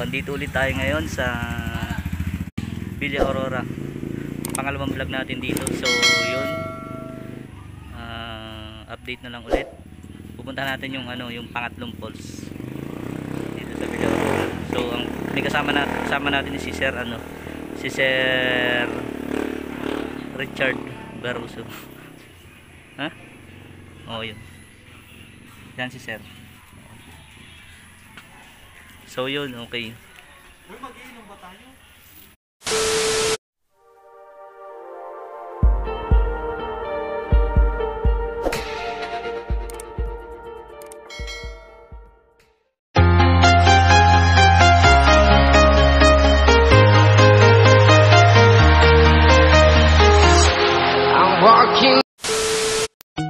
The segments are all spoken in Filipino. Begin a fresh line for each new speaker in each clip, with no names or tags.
andito ulit tayo ngayon sa Villa Aurora. Pangalawang vlog natin dito. So yun, update na lang ulit. Pupunta natin yung yung pangatlong falls dito sa Villa Aurora. So ang may kasama natin si Sir si Sir Richard Baruso. Ha? Oh, yun. Yan si Sir. So yun, okay.
Mag-iinom ba tayo?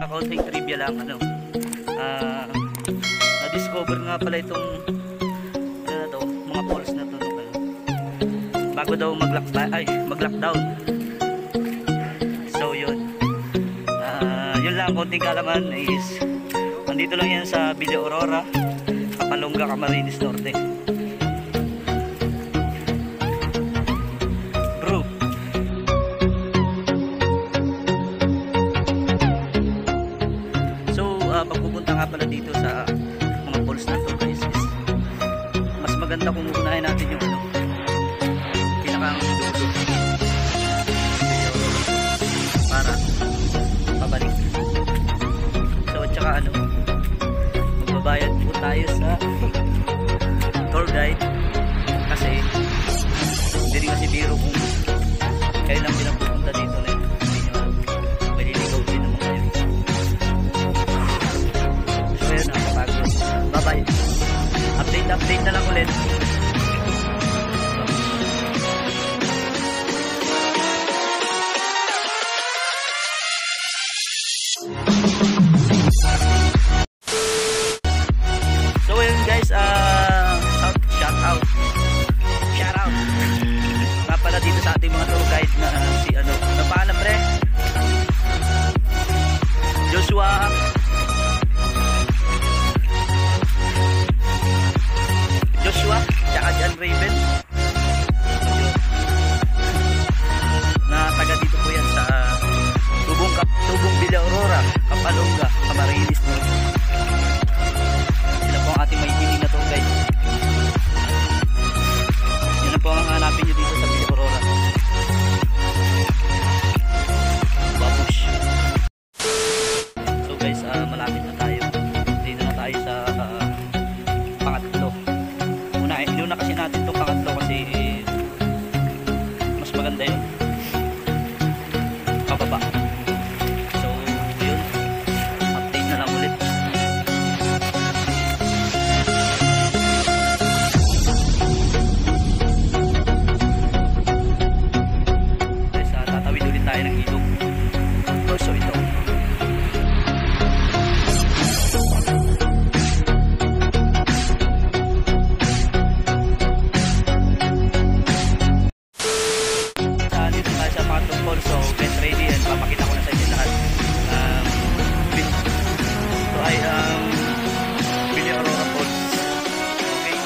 Kaunting trivia lang na-discover nga pala itong mga falls na to bago daw mag-lockdown. So yun lang, konting kalaman is andito lang yan sa Villa Aurora, Kapalonga, Camarines Norte. Bro, so pagpupunta nga pala dito sa mga falls na to guys, is mas maganda kung unahin natin yung pinakang dulo para pabalik. So at saka magbabayad po tayo sa tour guide kasi hindi rin kasi biro kung kayo lang pinapupunta dito na hindi nyo maliligaw din naman kayo. So yun, nakapagod. Bye bye. Update na lang ulit. So yun guys, shout out nga pala dito sa ating mga tour guide na si pangalan pre? Joshua tsaka John Raven na taga dito po yan sa Tubong Villa Aurora, Kapalonga, Camarines Norte. Sila po ang ating maibiling na tour guide. Yan po ang hanapin nyo dito sa Villa Aurora. Babush. So guys, malapit na tayo. Dito na tayo sa pangatlo. Una kasi natin itong pangatlo kasi mas maganda yun. Pababa. So yun, update na lang ulit. Guys, tatawid ulit tayo ng ilog. So ito. So get ready and papakita ko na sa inyo lahat. Ito ay Villa Aurora Falls. Okay.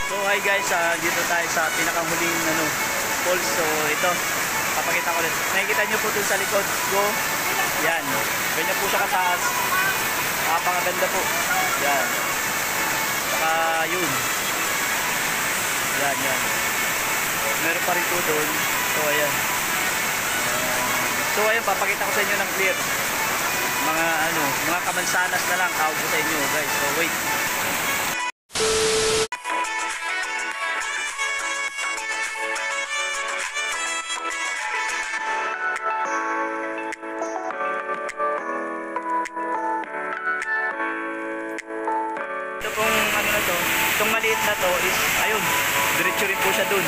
So hi guys, dito tayo sa pinakahuling falls. So ito, papakita ko ulit. Nakikita nyo po dun sa likod ko. Yan, ganyan po siya kataas. Napakaganda po. Yan. Saka yun. Yan. Meron pa rin po doon. So ayan. So ayan, papakita ko sa inyo ng clear. Mga kamansanas na lang tawag ko sa inyo guys. So wait. maliit na to is, ayun, diretso rin po siya dun.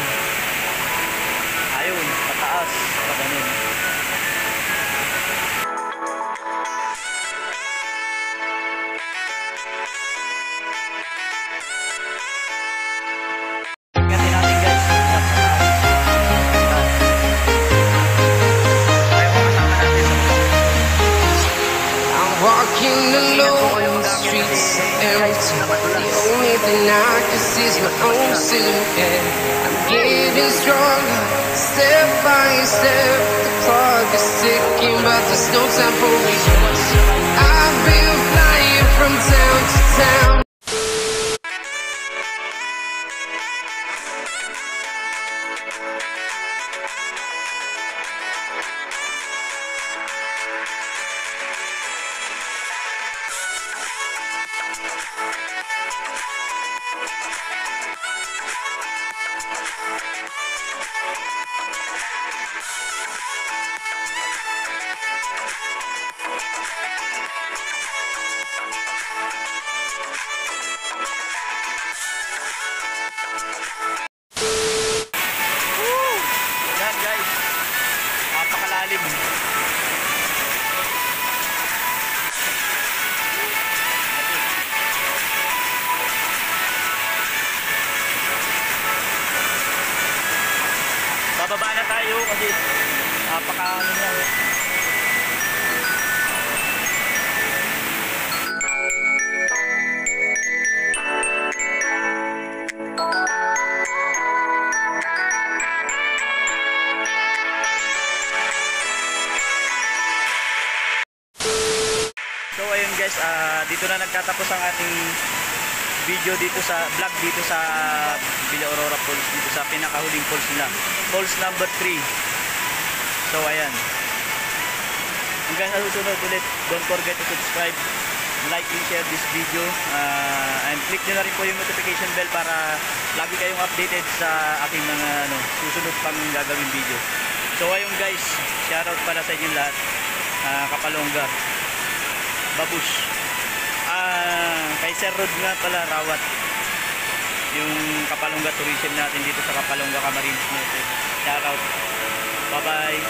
Ayun, pataas, pa ganun. Ingatin natin guys. Tayo mga kasama natin sa mga.
I'm walking alone, the streets are empty. The only thing I can see is my own silhouette. I'm getting stronger, step by step. The clock is ticking, but there's no time for me. I've been flying from town to town.
Yan guys, napakalalim. Bababa na tayo kasi napakaano niya. So ayun guys, dito na nagtatapos ang ating video dito sa vlog dito sa Villa Aurora Falls, dito sa pinakahuling falls nila, falls number 3. So ayan, hanggang sa susunod ulit, don't forget to subscribe, like and share this video, and click nyo na rin po yung notification bell para lagi kayong updated sa aking mga susunod pang gagawin video. So ayun guys, shoutout pala sa inyo lahat. Kapalongga, Babush, kay Sir Rod nga pala, Rawat, yung Kapalongga tourism natin dito sa Kapalongga Camarines Norte. Shoutout, bye bye.